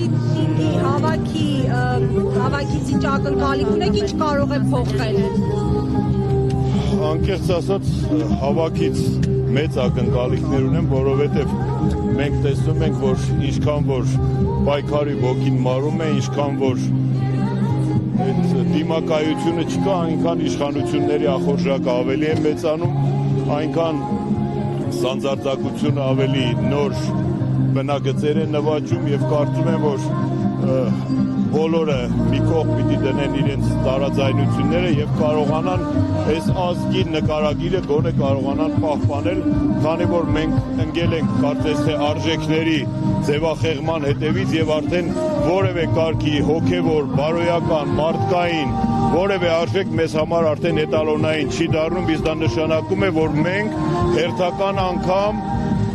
մարքեթինգի հավաքից ինչ ակնկալիք ունեք, ինչ կարող է փոխել։ Անկեղծ ասած հավաքից մեծ ակնկալիքներ ունեմ, որովհետև մենք տեսնում ենք, որ ինչքան որ պայքարի ոգին մարում է, ինչքան որ այդ դիմակայությունը չկա, այնքան իշխանությունների ախորժակը ավելի է մեծանում, այնքան սանձարձակությունը ավելի նոր բնագծեր է նվաճում եւ կարծում եմ, որ բոլորը մի կողմ պիտի դնեն իրենց տարաձայնությունները եւ կարողանան այս ազգի նկարագիրը գոնե կարողանան պահպանել, քանի որ մենք ընկել ենք կարծես թե արժեքների ձևախեղման հետևից եւ արդեն որևէ կարգի հոգեվոր, բարոյական, մարդկային որևէ արժեք մեզ համար արդեն էտալոնային չի դառնում, իսկ դա նշանակում է, որ մենք հերթական անգամ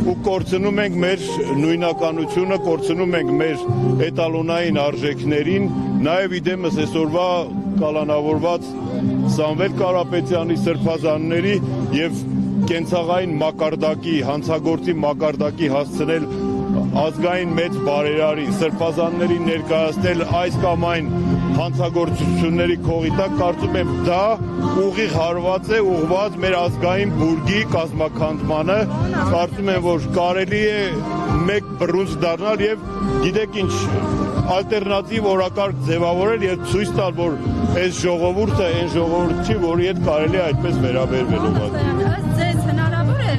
ու կորցնում ենք մեր նույնականությունը, կորցնում ենք մեր էտալոնային արժեքներին, նաև իդեմս այսօրվա կալանավորված Սամվել Կարապետյանի սրբազանների եւ կենցաղային մակարդակի, հանցագործի մակարդակի հասցնել ազգային մեծ բարերարին, սրբազաններին ներկայացնել այս կամ այն հանցագործությունների քողի տակ, կարծում եմ դա ուղիղ հարված է ուղղված մեր ազգային բուրգի կազմաքանդմանը, կարծում եմ, որ կարելի է մեկ բռունց դառնալ եւ գիտեք ինչ ալտերնատիվ օրակարգ ձևավորել եւ ցույց տալ, որ այս ժողովուրդը այն ժողովուրդ չի, որի հետ կարելի է այդպես վերաբերվել Ձեզ հնարավոր է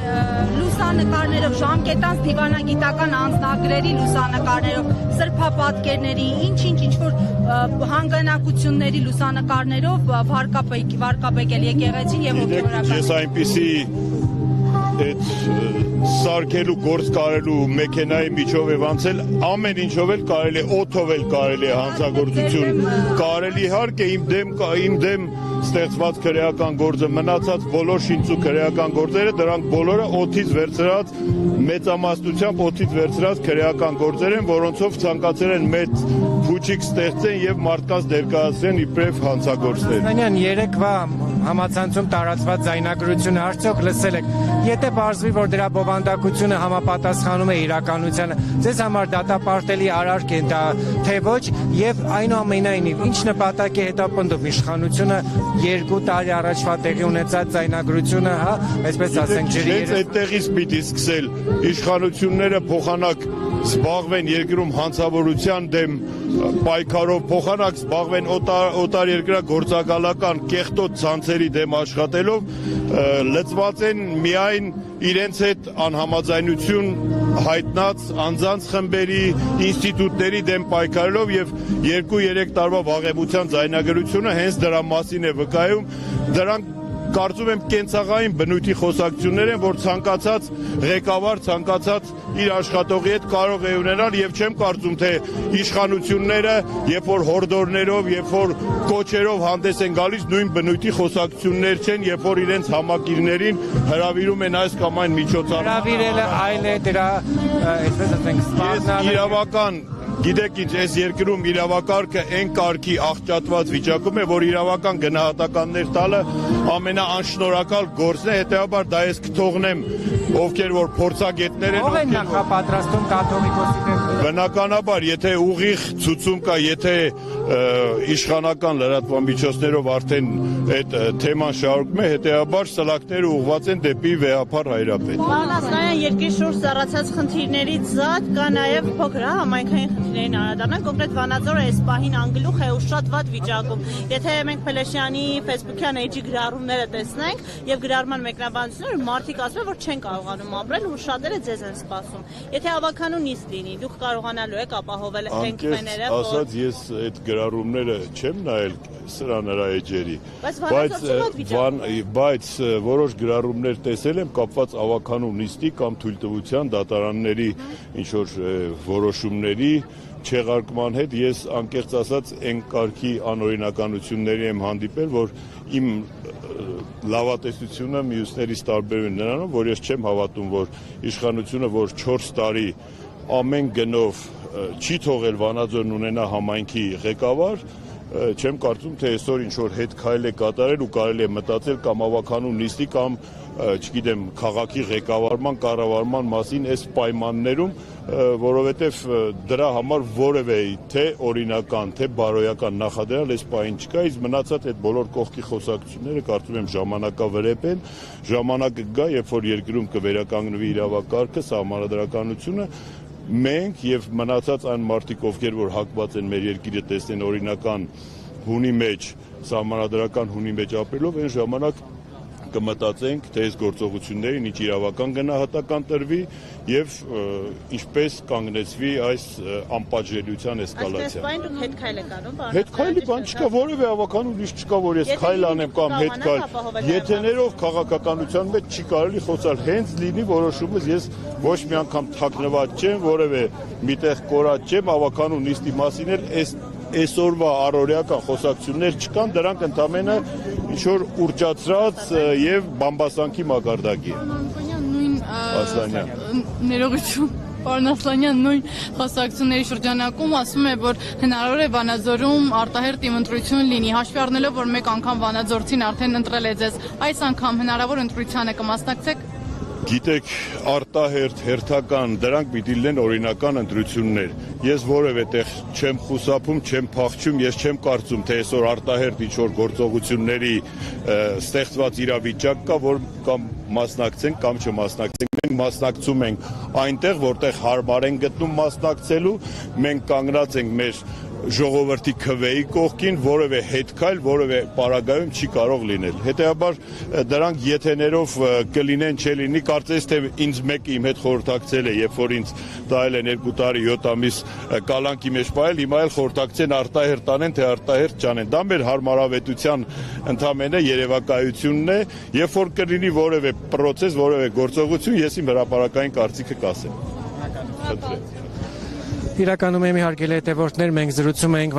լուսանկարներով, ժամկետանց դիվանագիտական անձնագրերի լուսանկարներով, սրբապատկերների, ինչ-որ հանգանակությունների լուսանկարներով վարկաբեկել եկեղեցին եւ հոգեվորական։ Ես այնպիսի այդ սարքելու գործ կարելու մեքենայի միջով է անցել, ամեն ինչով էլ կարելի է, օդով էլ կարելի է հանցագործություն, կարելի իհարկե իմ դեմ ստեղծված քրեական գործը, մնացած բոլոր շինծու քրեական գործերը, դրանք բոլորը օդից վերցրած, մեծամասնությամբ օդից վերցրած քրեական գործեր են, որոնցով ցանկացել են մեծ փուչիկ ստեղծեն եւ մարդկանց ներկայացրեն իբրև հանցագործներ։ Երեկվա համացանցում տարածված ձայնագրությունը արդյոք լսել եք, եթե պարզվի, որ դրա բովանդակությունը համապատասխանում է իրականությանը, ձեզ համար դատապարտելի արարք է դա, թե ոչ, եւ այնուամենայնիվ, ինչ նպատակ է հետապնդում իշխանությունը 2 տարի առաջվա տեղի ունեցած ձայնագրությունը, այսպես ասենք, ջրի Հենց այդտեղից պիտի սկսել իշխանությունները փոխանակ զբաղվեն երկրում հանցավորության դեմ պայքարով, փոխանակ զբաղվեն օտարերկրյա գործակալական կեղտոտ ցանցերի դեմ աշխատելով, լծված են միայն իրենց հետ անհամաձայնություն հայտնած անձանց խմբերի, ինստիտուտների դեմ պայքարելով եւ 2-3 տարվա վաղեմության ձայնագրությունը հենց դրա մասին է վկայում, դրանք կարծում եմ կենցաղային բնույթի խոսակցություններ են, որ ցանկացած ղեկավար, ցանկացած իր աշխատողի հետ կարող է ունենալ եւ չեմ կարծում, թե իշխանությունները, երբ որ հորդորներով, երբ որ կոչերով հանդես են գալիս, նույն բնույթի խոսակցություններ չեն, երբ որ իրենց համակիրներին հրավիրում են այս կամ այն միջոցառում։ Հրավիրելը այլ է դրա, այսպես ասենք, սպառնալը։ Իրավական Գիտեք ինչ, այս երկրում իրավակարգը այն կարգի աղճատված վիճակում է, որ իրավական գնահատականներ տալը ամենաանշնորհակալ գործն է, հետեւաբար դա ես կթողնեմ, ովքեր որ փորձագետներ են, ով են նախապատրաստում կաթողիկոսի դեմ։ Բնականաբար, եթե ուղիղ ցուցում կա, եթե իշխանական լրատվամիջոցներով արդեն այդ թեման շարունակում է, հետեւաբար սլակները ուղղված են դեպի վեհապար Հայրապետ։ Պարզապես երկրի շուրջ ծառացած խնդիրներից զատ կա նաև փոքր համայնքային խնդիրներին անդրադառնանք, կոնկրետ Վանաձորը այս պահին անգլուխ է ու շատ վատ վիճակում։ Եթե մենք Փելեշյանի Facebook-յան էջի գրառումները տեսնենք եւ գրառման մեկնաբանությունները, մարդիկ ասում են, որ չեն կարողանում ապրել ու շատերը ձեզ են սպասում։ Եթե ավականու նիստ լինի, դուք կարողանալու եք ապահովել հենքները, ասած ես այդ գրառումները չեմ նայել սրա նրա էջերի, բայց որոշ գրառումներ տեսել եմ կապված ավականու նիստի կամ թույլտվության դատարանների ինչ որ որոշումների չեղարկման հետ, ես անկեղծ ասած այն կարգի անօրինականությունների եմ հանդիպել, որ իմ լավատեսությունը մյուսներից տարբերվում նրանով, որ ես չեմ հավատում, որ իշխանությունը, որ 4 տարի ամեն գնով չի թողել Վանաձորն ունենա համայնքի ղեկավար, չեմ կարծում, թե այսօր ինչ որ հետ քայլ է կատարել ու կարելի է մտածել կամ ավականու նիստի կամ չգիտեմ քաղաքի ղեկավարման կառավարման մասին այս պայմաններում որովհետև դրա համար որևէ թե օրինական, թե բարոյական նախադրյալ այս պահին չկա, իսկ մնացած այդ բոլոր կողքի խոսակցությունները կարծում եմ ժամանակավրեպ են, ժամանակը գա, երբ որ երկրում կվերականգնվի իրավակարգը, սահմանադրականությունը, մենք եւ մնացած այն մարդիկ, ովքեր որ հակված են մեր երկիրը տեսնեն օրինական հունի մեջ, սահմանադրական հունի մեջ ապրելով, այն ժամանակ կմտածենք, թե այս գործողություններին ինչ իրավական գնահատական տրվի եւ ինչպես կանգնեցվի այս անպատժելիության էսկալացիան։ Այսպես դուք հետքայլ եք անում, պարոն։ Հետքայլի բան չկա, որևէ ավական ուրիշ չկա, որ ես քայլ անեմ կամ հետքայլ։ Եթեներով քաղաքականության մեջ չի կարելի խոսալ, հենց լինի որոշումս ես ոչ մի անգամ թաքնված չեմ, որևէ միտեղ կորած չեմ, ավականու նիստի մասին էլ այսօրվա առօրեական խոսակցություններ չկան, դրանք ընդամենը ինչ-որ ուռճացրած եւ բամբասանքի մակարդակի են։ Ասլանյան։ Ներողություն, պարոն Ասլանյան, նույն խոսակցությունների շրջանակում ասում է, որ հնարավոր է Վանաձորում արտահերթ ընտրություն լինի, հաշվի առնելով, որ մեկ անգամ Վանաձորցին արդեն ընտրել է ձեզ, այս անգամ հնարավոր ընտրությանը կմասնակցեք։ Գիտեք, արտահերթ, հերթական, դրանք պիտի լինեն օրինական ընտրություններ։ Ես որևէ տեղ չեմ խուսափում, չեմ փախչում, ես չեմ կարծում, թե այսօր արտահերթ ինչ-որ գործողությունների ստեղծված իրավիճակ կա, որ կամ մասնակցենք կամ չմասնակցենք։ Մենք մասնակցում ենք այնտեղ, որտեղ հարմար են գտնում մասնակցելու, մենք կանգնած ենք մեր ժողովրդի քվեի կողքին, որևէ հետքայլ, որևէ պարագայում չի կարող լինել։ Հետեւաբար դրանք եթեներով կլինեն, չլինի, կարծես թե ինձ մեկը իմ հետ խորհրդակցել է, երբ որ ինձ տայել են 2 տարի 7 ամիս կալանքի մեջ պահել, հիմա էլ խորհրդակցեն արտահերթ անեն, թե արտահերթ չանեն։ Դա մեր հարմարավետության ընդամենը երևակայությունն է, երբ որ կլինի որևէ process, որևէ գործողություն, ես իմ հրապարակային կարծիքը կասեմ։ Իրականում եմ իհարկե հետևորդներ, մենք զրուցում ենք